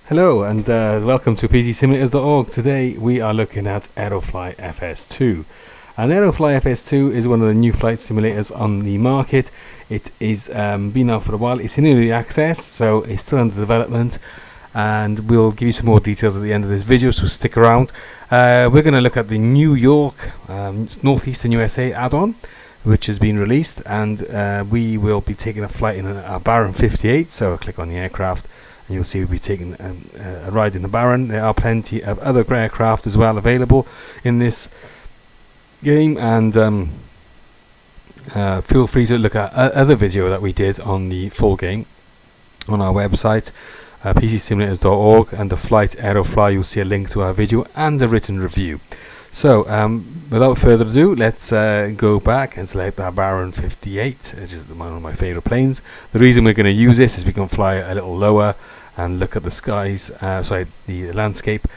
Hello and welcome to PCSimulators.org. Today we are looking at Aerofly FS2. And Aerofly FS2 is one of the new flight simulators on the market. It is been out for a while. It's in early access, so it's still under development. And we'll give you some more details at the end of this video, so stick around. We're going to look at the New York Northeastern USA add-on, which has been released, and we will be taking a flight in a Baron 58. So I'll click on the aircraft. You'll see we'll be taking a ride in the Baron. There are plenty of other aircraft as well available in this game, and feel free to look at other video that we did on the full game on our website, PCSimulators.org, and the flight Aerofly. You'll see a link to our video and a written review. So without further ado, let's go back and select our Baron 58, which is one of my favorite planes. The reason we're going to use this is we can fly a little lower and look at the skies, the landscape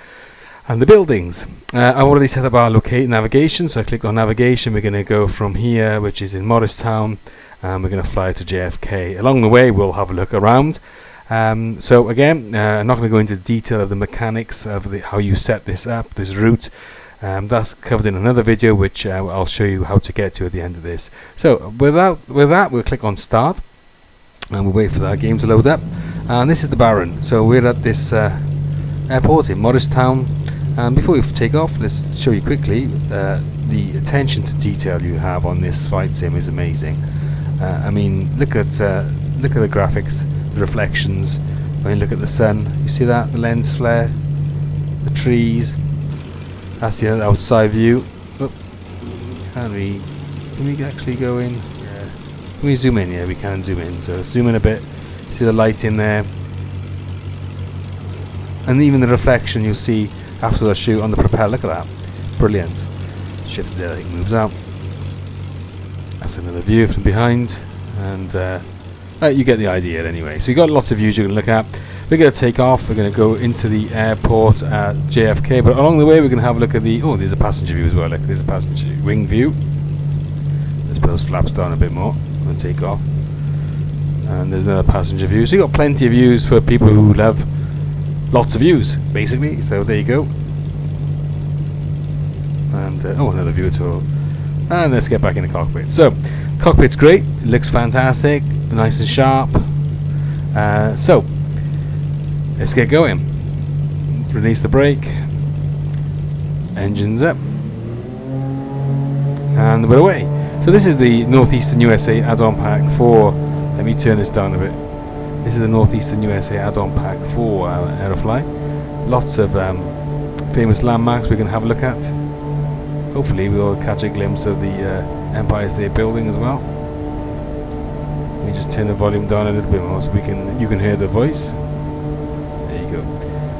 and the buildings. I've already set up our navigation, so I clicked on navigation. We're going to go from here, which is in Morristown, and we're going to fly to JFK. Along the way we'll have a look around. So again, I'm not going to go into detail of the mechanics of how you set this up, this route. That's covered in another video, which I'll show you how to get to at the end of this. So with that, we'll click on start, and we'll wait for that game to load up. And this is the Baron. So we're at this airport in Morristown, and before we take off, let's show you quickly the attention to detail you have on this flight sim is amazing. I mean, look at the graphics, the reflections. When you look at the sun, you see that, the lens flare, the trees. That's the outside view. Oh, can we actually go in? Yeah. Can we zoom in? Yeah, we can zoom in. So zoom in a bit. See the light in there, and even the reflection you'll see after the shoot on the propeller. Look at that, brilliant. Shift there, it moves out. That's another view from behind, and you get the idea anyway. So you've got lots of views you can look at. We're going to take off. We're going to go into the airport at JFK, but along the way we're going to have a look at there's a passenger view as well. Look, there's a passenger wing view. Let's put those flaps down a bit more and take off. And there's another passenger view. So you've got plenty of views for people who love lots of views, basically. So there you go. And another view at all. And let's get back in the cockpit. So cockpit's great. It looks fantastic, nice and sharp. So let's get going. Release the brake. Engines up. And we're away. So this is the Northeastern USA add-on pack for... Let me turn this down a bit. This is the Northeastern USA add-on pack for Aerofly. Lots of famous landmarks we're going to have a look at. Hopefully we'll catch a glimpse of the Empire State Building as well. Let me just turn the volume down a little bit more so you can hear the voice. There you go.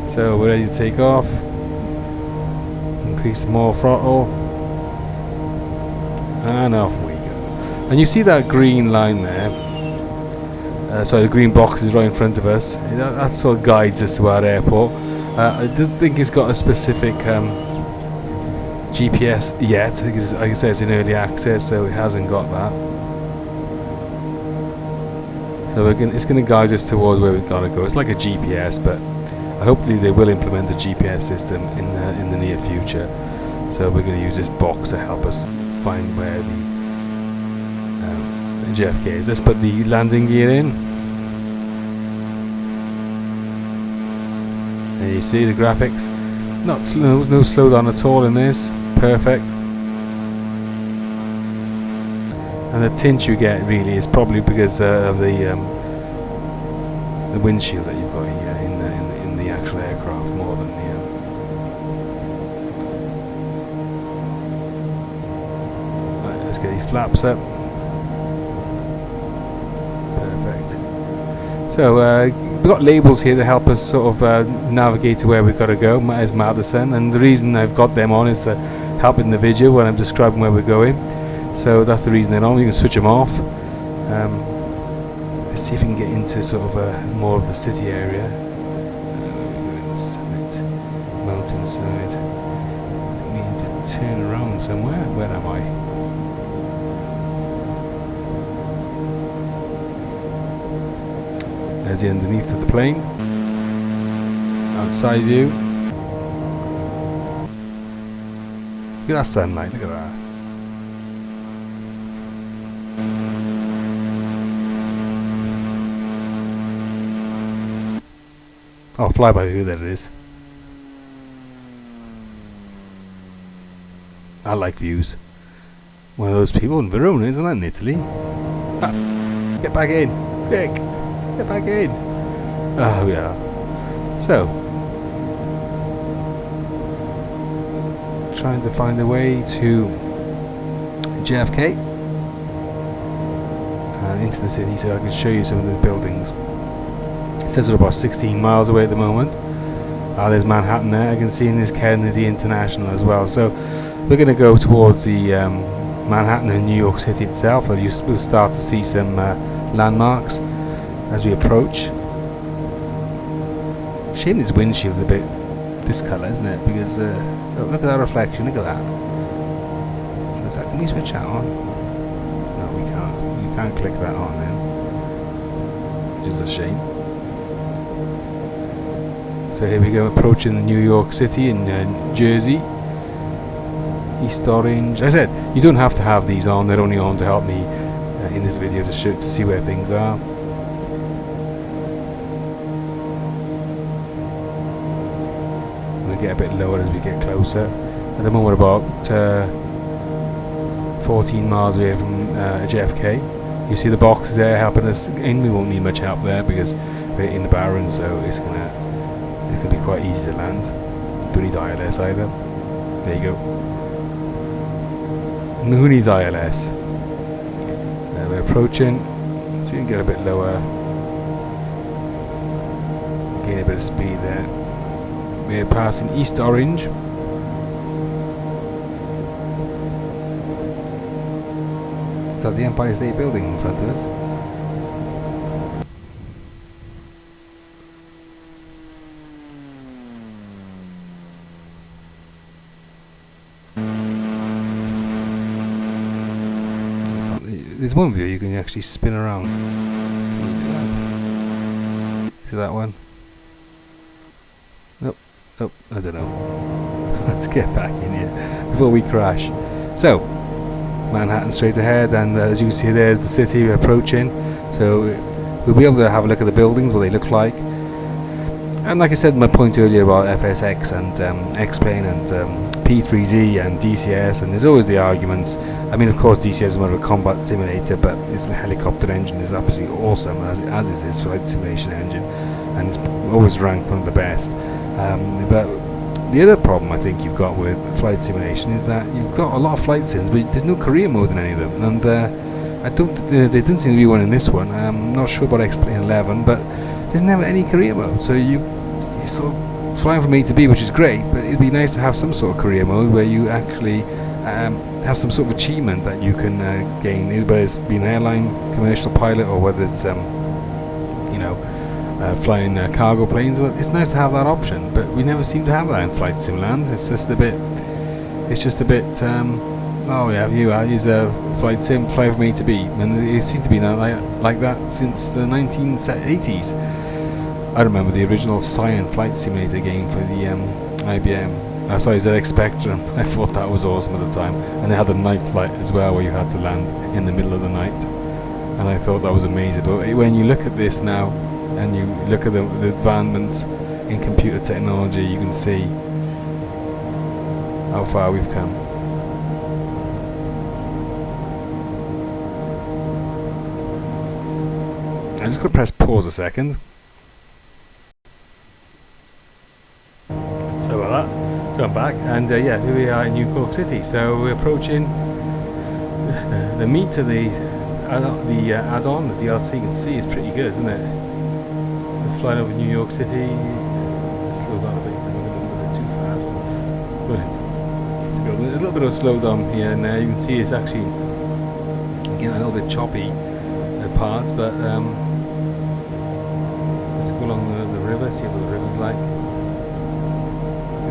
So we're ready to take off. Increase more throttle. And off we go. And you see that green line there. The green box is right in front of us. That sort of guides us to our airport. I don't think it's got a specific GPS yet, because like I said, it's in early access, so it hasn't got that. So it's going to guide us towards where we've got to go. It's like a GPS, but hopefully they will implement a GPS system in the near future. So we're going to use this box to help us find where the JFK is. Let's put the landing gear in. There you see the graphics. Not slow, no slowdown at all in this. Perfect. And the tint you get really is probably because of the windshield that you've got here in the actual aircraft more than the. Right, let's get these flaps up. So we've got labels here to help us sort of navigate to where we've got to go, as Madison, and the reason I've got them on is to help in the video when I'm describing where we're going. So that's the reason they're on. You can switch them off. Let's see if we can get into sort of more of the city area. Summit, mountainside. I need to turn around somewhere. Where am I? There's the underneath of the plane. outside view. Look at that sunlight, look at that. Oh, flyby view, there it is. I like views. One of those people in Verona, isn't that in Italy? Ah, get back in, quick, get back in. Oh yeah. So, trying to find a way to JFK and into the city so I can show you some of the buildings. It says we're about 16 miles away at the moment. There's Manhattan there. I can see in this Kennedy International as well. So we're going to go towards the Manhattan and New York City itself. We'll start to see some landmarks as we approach. Shame this windshield's a bit this colour, isn't it? Because look at that reflection. Look at that. Can we switch that on? No, we can't. You can't click that on then, which is a shame. So here we go, approaching the New York City in Jersey. East Orange. I said you don't have to have these on; they're only on to help me in this video to see where things are. We'll get a bit lower as we get closer. At the moment, we're about 14 miles away from JFK. You see the boxes there helping us in. We won't need much help there because we're in the Barren, so it's gonna be quite easy to land. Don't need ILS either. There you go. Who needs ILS? We're approaching. Let's see if we can get a bit lower. Gain a bit of speed there. We're passing East Orange. Is that the Empire State Building in front of us? There's one view you can actually spin around. Can you do that? Is that one? Nope. Nope. I don't know. Let's get back in here before we crash. So, Manhattan straight ahead, and as you can see, there's the city we're approaching. So we'll be able to have a look at the buildings, what they look like. And like I said, my point earlier about FSX and X-Plane and P3D and DCS, and there's always the arguments. I mean, of course, DCS is more of a combat simulator, but its helicopter engine is absolutely awesome, as is its flight simulation engine, and it's always ranked one of the best. But the other problem I think you've got with flight simulation is that you've got a lot of flight sims, but there's no career mode in any of them, and there didn't seem to be one in this one. I'm not sure about X-Plane 11, but there's never any career mode, so you sort of flying from A to B, which is great, but it'd be nice to have some sort of career mode where you actually have some sort of achievement that you can gain, whether it's being an airline commercial pilot or whether it's flying cargo planes. Well, it's nice to have that option, but we never seem to have that in Flight Simland. It's just a bit oh yeah, you use a flight sim, fly from A to B, and it seems to be now like that since the 1980s. I remember the original Cyan flight simulator game for the IBM. Sorry, ZX Spectrum. I thought that was awesome at the time, and they had the night flight as well, where you had to land in the middle of the night, and I thought that was amazing. But when you look at this now, and you look at the advancements in computer technology, you can see how far we've come. I'm just going to press pause a second. Sorry about that. So I'm back, and yeah, here we are in New York City. So we're approaching the meat to the add-on, the DLC. You can see is pretty good, isn't it? We're flying over New York City. Let's slow down a bit. I'm going a bit too fast. Brilliant. A little bit of slow down here and there. You can see it's actually getting a little bit choppy at parts, but let's go along the river, see what the river's like.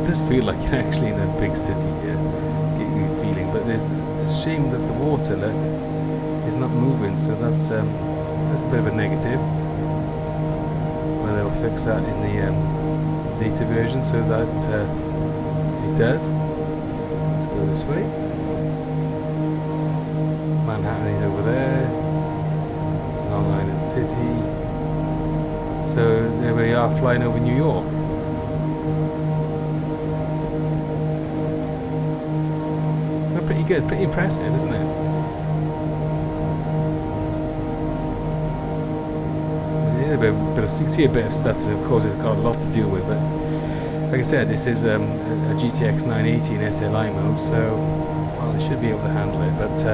It does feel like you're actually in a big city here, getting the feeling, but it's a shame that the water, look, is not moving, so that's a bit of a negative. Well, they'll fix that in the beta version, so that it does. Let's go this way. Manhattan is over there. Long Island City. So there we are, flying over New York. Well, pretty good, pretty impressive, isn't it? Yeah, but you can see a bit of stutter. Of course, it's got a lot to deal with, but like I said, this is a GTX 980 in SLI mode, so well, it should be able to handle it. But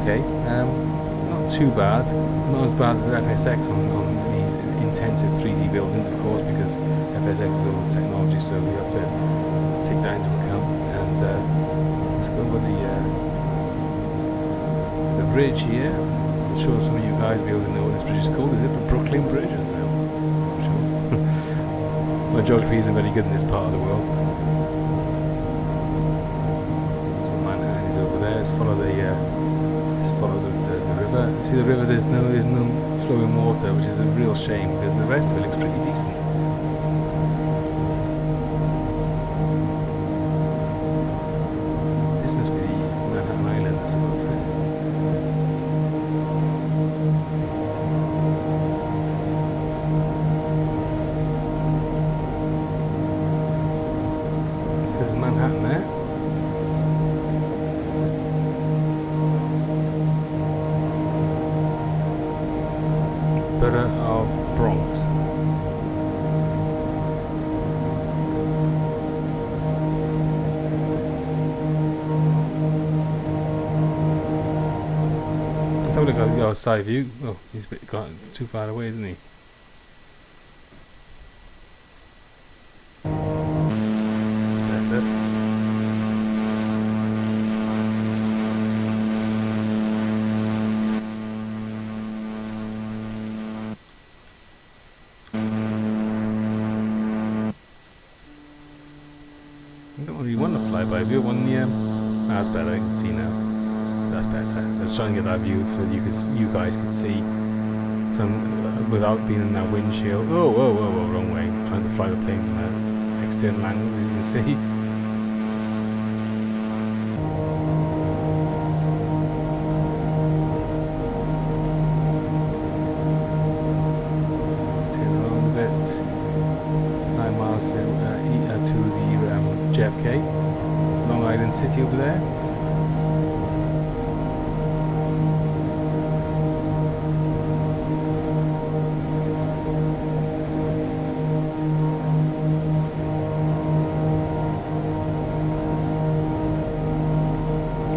okay, not too bad. Not as bad as FSX on these intensive 3D buildings, of course, because FSX is all the technology, so we have to take that into account. And let's go over the bridge here. I'm sure some of you guys will be able to know what this bridge is called. Is it the Brooklyn Bridge? I don't know. I'm sure. My geography isn't very good in this part of the world. So Manhattan is over there. Let's follow the river. See the river? There's no flowing water, which is a real shame because the rest of it looks pretty decent. This must be the Manhattan Island, I suppose. There's Manhattan there. Borough of Bronx. Let's have a look at the outside view. Oh, he's a bit got too far away, isn't he? That's it. I don't really want to fly by view. That's better. I can see now. That's better. I was trying to get that view so that you guys could see from without being in that windshield. Oh, whoa, wrong way. Trying to fly the plane from an external angle. You can see. Turn around a bit. 9 miles to the JFK, Long Island City over there.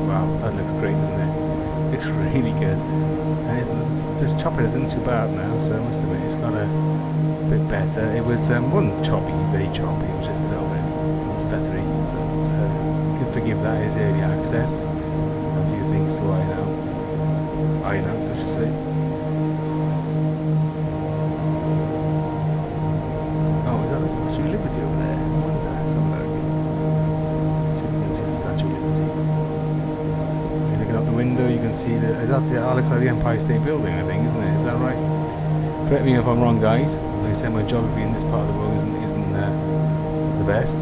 Wow, that looks great, doesn't it? Looks really good. And this chopper isn't too bad now, so I must admit it's got a bit better. It was wasn't choppy, very choppy. It was just a little bit stuttery, but you can forgive that as early access. A few things to iron out, I should say. Oh, is that the Statue of Liberty over there? I wonder. Let's have a look. See if we can see the Statue of Liberty. You're looking out the window, you can see that looks like the Empire State Building, I think, isn't it? Is that right? Correct me if I'm wrong, guys. Like I said, my geography in this part of the world isn't the best.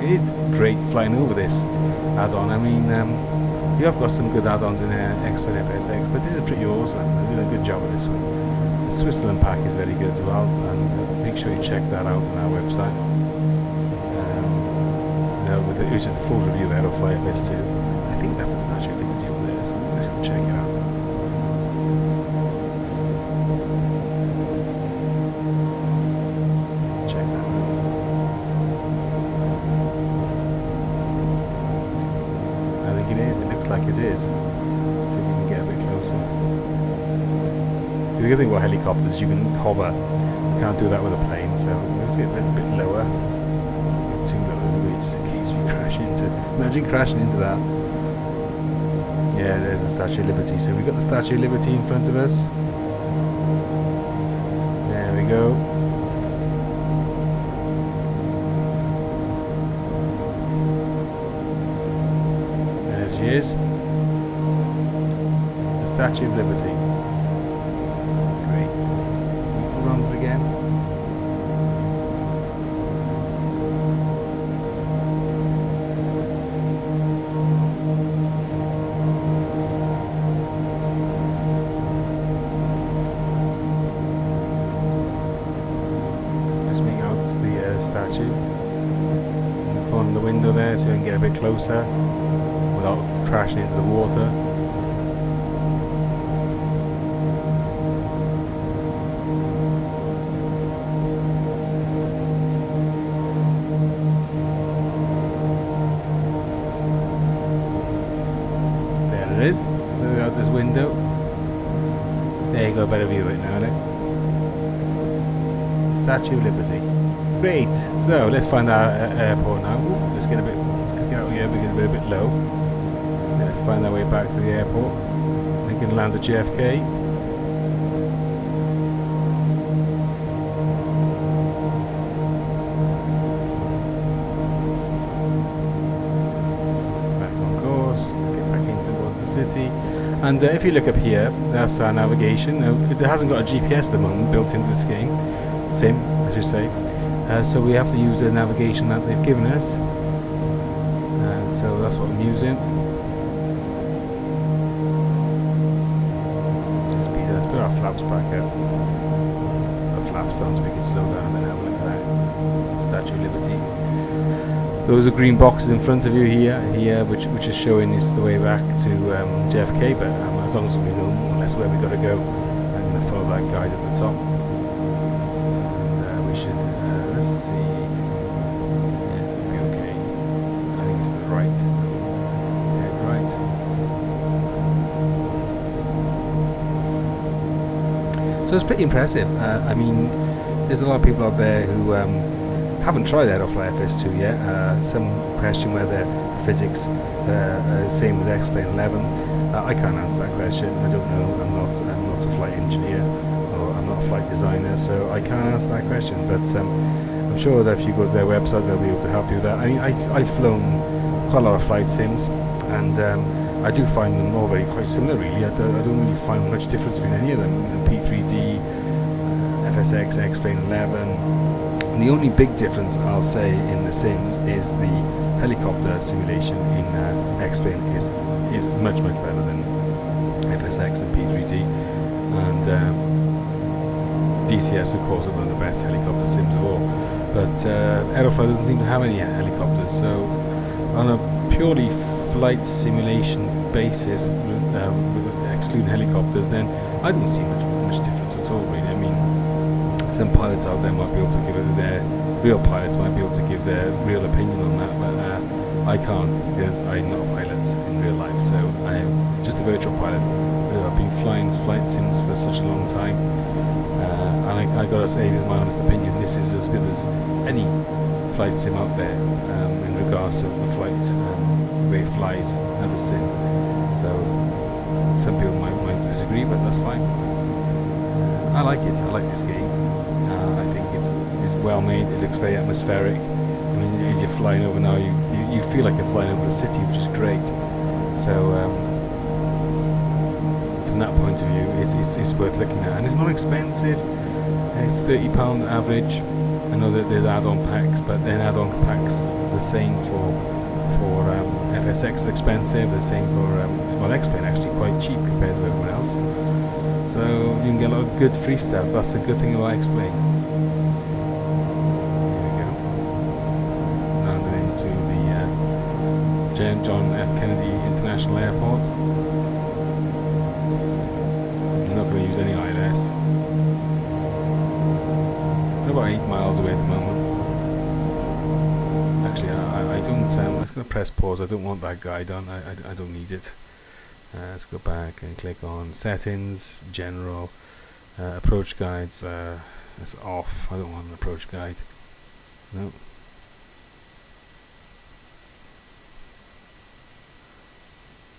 It's great flying over this add-on. I mean, you have got some good add-ons in Expert FSX, but this is pretty awesome. They're doing a good job with this one. The Switzerland pack is very good as well, and make sure you check that out on our website. Which is the full review of Aerofly FS2. I think that's the Statue of Liberty over there, so let's go check it out. Check that out. I think it is. It looks like it is. See if we can get a bit closer. The good thing about helicopters, you can hover. You can't do that with a plane, so we have to get a bit lower. Not too low, just in case we crash into. Imagine crashing into that. Yeah, there's the Statue of Liberty. So we've got the Statue of Liberty in front of us. There we go. There she is. The Statue of Liberty. Great. window there so you can get a bit closer without crashing into the water. There it is. Look out this window. There you go, better view of it now, look. Statue of Liberty. Great. So let's find our airport now. Ooh, let's get out here because we're a bit low. Let's find our way back to the airport. We can land at JFK. Back on course. Get back into towards the city. And if you look up here, that's our navigation. It hasn't got a GPS at the moment built into this game. Sim, I should say. So we have to use the navigation that they've given us. And so that's what I'm using. Let's put our flaps back up. Our flaps down so we can slow down and then have a look at that. Statue of Liberty. Those are green boxes in front of you here, which is showing us the way back to JFK. But as long as we know more or less where we've got to go, I'm going to follow that guide at the top. And we should, let's see, yeah, it'll be okay. I think it's the right. Head right. So it's pretty impressive. I mean, there's a lot of people out there who haven't tried Aerofly FS2 yet. Some question whether physics are same as X-Plane 11. I can't answer that question. I don't know. I'm not a flight engineer, or I'm not a flight designer, so I can't answer that question. But I'm sure that if you go to their website, they'll be able to help you with that. I mean, I've flown quite a lot of flight sims, and I do find them all quite similar. Really, I don't really find much difference between any of them. P3D, FSX, X-Plane 11. And the only big difference I'll say in the sims is the helicopter simulation in X-Plane is much better than FSX and P3D, and DCS of course are one of the best helicopter sims of all. But Aerofly doesn't seem to have any helicopters, so on a purely flight simulation basis, excluding helicopters, then I don't see much difference at all really. I mean, some pilots out there might be able to give it their real pilots might be able to give their real opinion on that, but I can't because I'm not a pilot in real life, so I am just a virtual pilot. I've been flying flight sims for such a long time, and I gotta say, this is my honest opinion, this is as good as any flight sim out there in regards to the flight, the way it flies as a sim. So some people might disagree, but that's fine. I like it. I like this game. I think it's well made. It looks very atmospheric. I mean, as you're flying over now, you feel like you're flying over the city, which is great. So from that point of view, it's worth looking at, and it's not expensive. It's £30 average. I know that there's add-on packs, but then add-on packs are the same for FSX is expensive. The same for well, X-Plane actually quite cheap compared to everyone else. So you can get a lot of good free stuff. That's a good thing about X-Plane. Here we go. Landed into the John F. Kennedy International Airport. I'm not going to use any ILS. We're about 8 miles away at the moment. Actually, I don't. I'm just going to press pause. I don't want that guide on. I don't need it. Let's go back and click on settings, general, approach guides. It's off. I don't want an approach guide. No.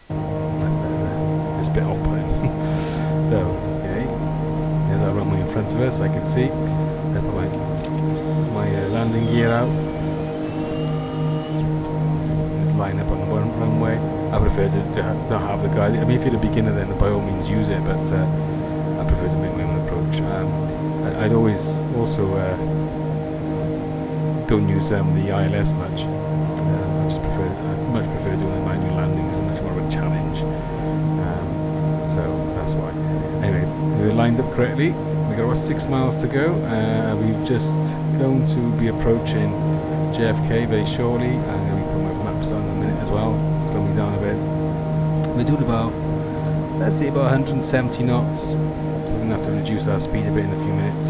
That's better. It's a bit off-putting. So, okay. There's our runway in front of us. I can see. I put my landing gear out. Line up on the runway. I prefer to have the guide. I mean, if you're a beginner, then by all means use it, but I prefer to make my own approach. I'd always also don't use the ILS much. I much prefer doing the manual landings. It's much more of a challenge. So that's why. Anyway, we're lined up correctly. We've got about 6 miles to go. We're just going to be approaching JFK very shortly. I'm going to be doing about, let's say about 170 knots. So we're going to have to reduce our speed a bit in a few minutes.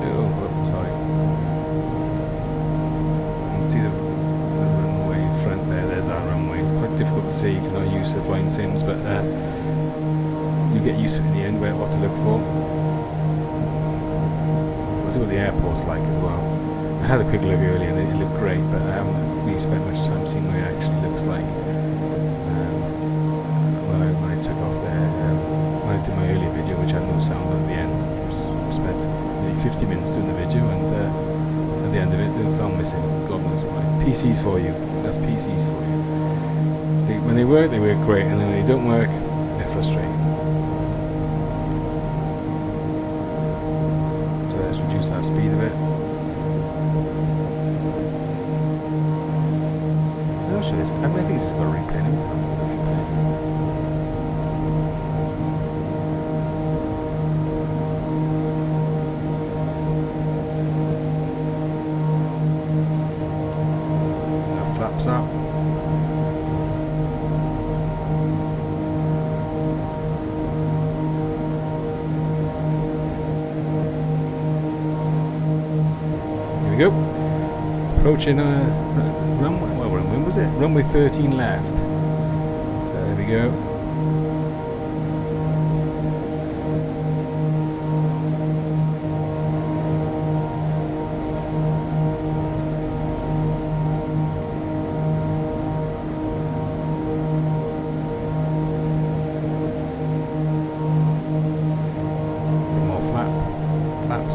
Oh, sorry. You can see the runway front there. There's our runway. It's quite difficult to see if you're not used to flying sims, but you get used to it in the end, what to look for. We'll see what the airport's like as well. I had a quick look earlier and it looked great, but I haven't really spent much time seeing what it actually looks like. When I took off there, when I did my earlier video, which had no sound at the end, spent nearly 50 minutes doing the video, and at the end of it, there's sound missing. God knows why. PCs for you. That's PCs for you. When they work great, and then when they don't work, they're frustrating. So let's reduce our speed a bit. I think it's just got a replay. Let me have a replay. Now flaps up. Here we go. Approaching runway. When was it? Runway 13 left. So there we go. More flaps.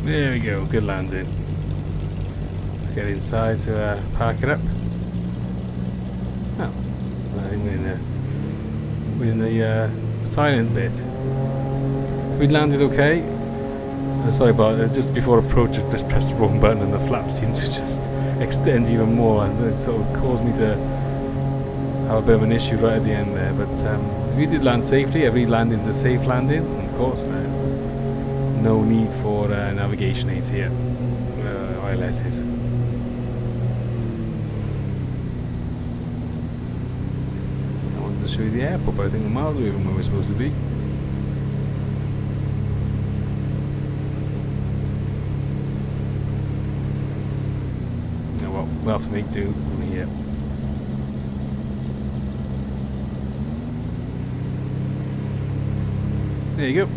There we go, good landing. Let's get inside to park it up. Oh, I think we're in the silent bit. So we landed okay. Sorry about it, just before approach I just pressed the wrong button and the flap seemed to just extend even more, and it sort of caused me to have a bit of an issue right at the end there. But we did land safely. Every landing's a safe landing, and of course no need for navigation aids here, ILSs. I wanted to show you the airport, but I think we're miles away from where we're supposed to be. Well, we'll have to make do from here. There you go.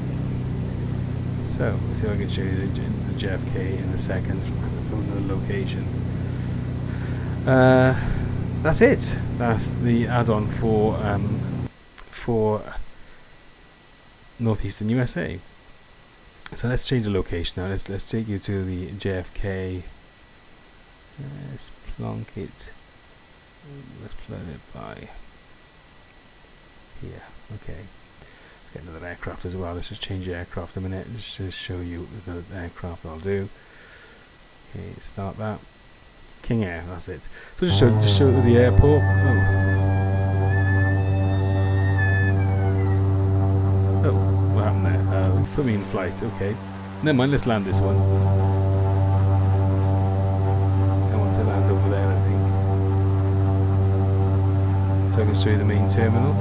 So, let's see if I can show you the JFK in a second from the location. That's it. That's the add-on for northeastern USA. So let's change the location now. Let's take you to the JFK. Let's plonk it. Let's plug it by here. Okay. Get another aircraft as well. Let's just change the aircraft a minute just to show you the aircraft I'll do. Okay, start that. King Air, that's it. So just show the airport. Oh, what happened there? Put me in flight. Okay, never mind. Let's land this one. I want to land over there, I think. So I can show you the main terminal.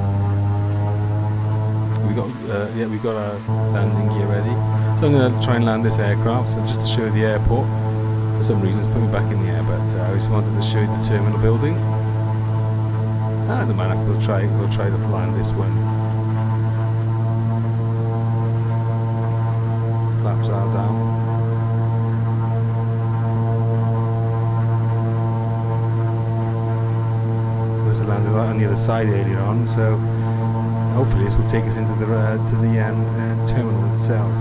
We got our landing gear ready. So I'm going to try and land this aircraft. So just to show you the airport. For some reason, it's put me back in the air, but I just wanted to show you the terminal building. The man, we'll try to land this one. Flaps are down. landed on the other side earlier on, so hopefully this will take us into the terminal itself.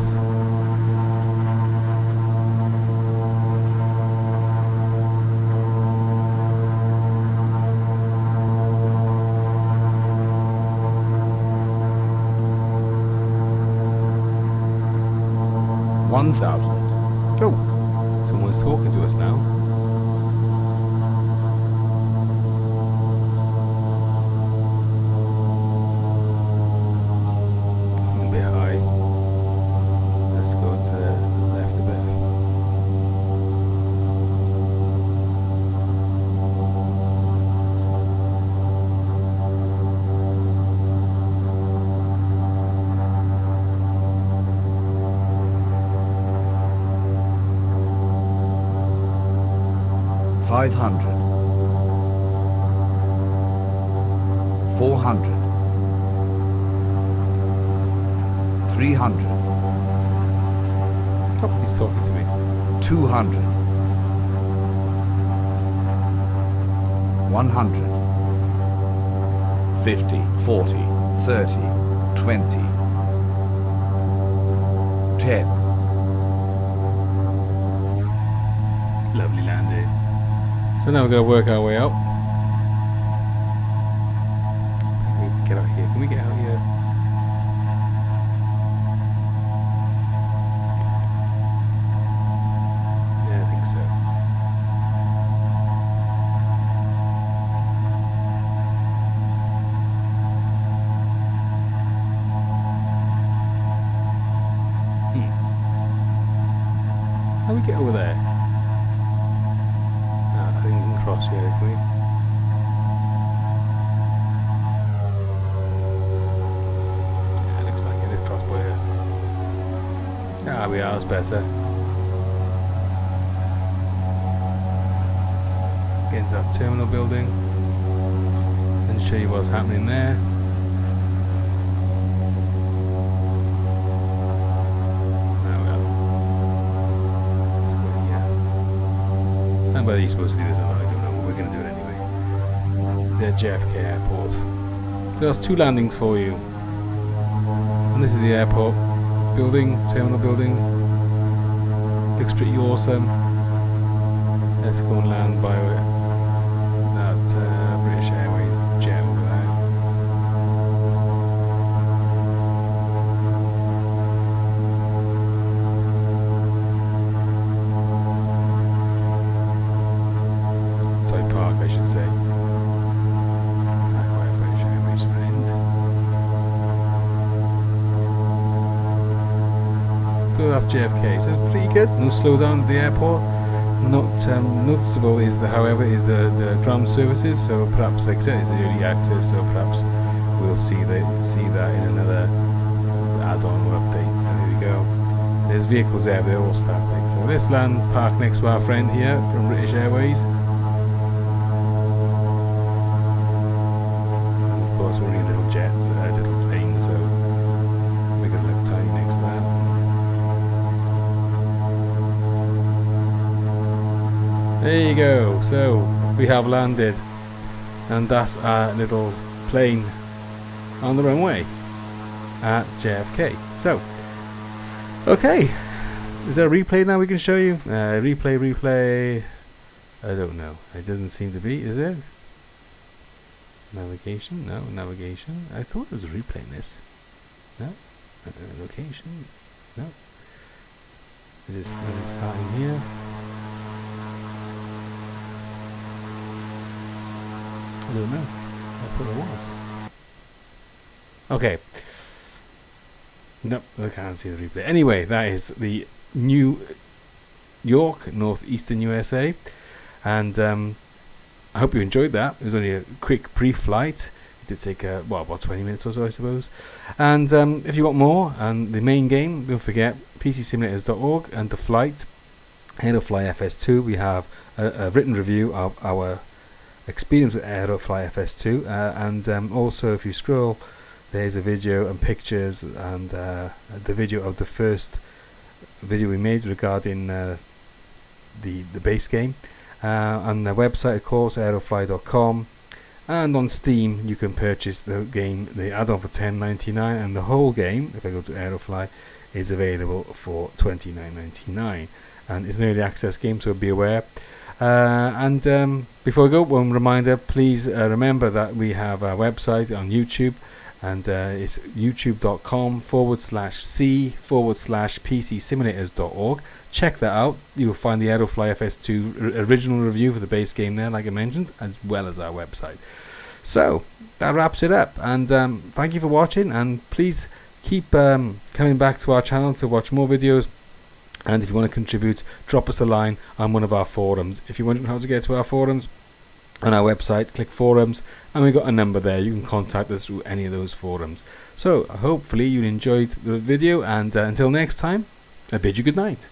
Oh, someone's talking to us now. A bit high. Let's go to the left a bit. $500, $400, $300, Oh, he's talking to me. $200, $100, $50, $40, $30, $20, $10. Lovely landing. So now we're going to work our way out. Can we get out here? Can we get out here? Yeah, I think so. How do we get over there? Cross here, can we? Yeah, looks like it is cross by here. Ah, we are, it's better. Get into that terminal building and show you what's happening there. Whether you're supposed to do this or not, I don't know, but we're going to do it anyway. The JFK airport. So that's 2 landings for you. And this is the airport building, terminal building. Looks pretty awesome. Let's go and land by that British Airways jet over there. Park, I should say. British Airways friend. So that's JFK. So it's pretty good. No slowdown at the airport. Not noticeable is however the ground services. So perhaps, like I said, it's early access. So perhaps we'll see that in another add-on or update. So here we go. There's vehicles there. They're all static. So let's land, park next to our friend here from British Airways. We're in little jets, little planes, so we're going to look tiny next to that. There you go, so we have landed, and that's our little plane on the runway at JFK. So, okay, is there a replay now we can show you? Replay, I don't know, it doesn't seem to be, is it? Navigation? No, navigation. I thought it was replaying this. No? Location? No. Is it starting here? I don't know. I thought it was. Okay. Nope, I can't see the replay. Anyway, that is the New York, northeastern USA. And I hope you enjoyed that. It was only a quick pre-flight. It did take about 20 minutes or so, I suppose. And if you want more and the main game, don't forget pcsimulators.org and the flight Aerofly FS2. We have a written review of our experience with Aerofly FS2, and also if you scroll, there's a video and pictures and the video of the first video we made regarding the base game. On the website, of course, aerofly.com, And on Steam you can purchase the game, the add-on, for $10.99, and the whole game, if I go to Aerofly, is available for $29.99, and it's an early access game, so be aware. Before I go, one reminder, please remember that we have our website on YouTube, and it's youtube.com/c/pcsimulators.org. Check that out. You'll find the Aerofly FS2 original review for the base game there, like I mentioned, as well as our website. So that wraps it up, and thank you for watching, and please keep coming back to our channel to watch more videos. And if you want to contribute, drop us a line on one of our forums. If you're wondering how to get to our forums, on our website, click forums, and we've got a number there. You can contact us through any of those forums. So hopefully you enjoyed the video, and until next time, I bid you good night.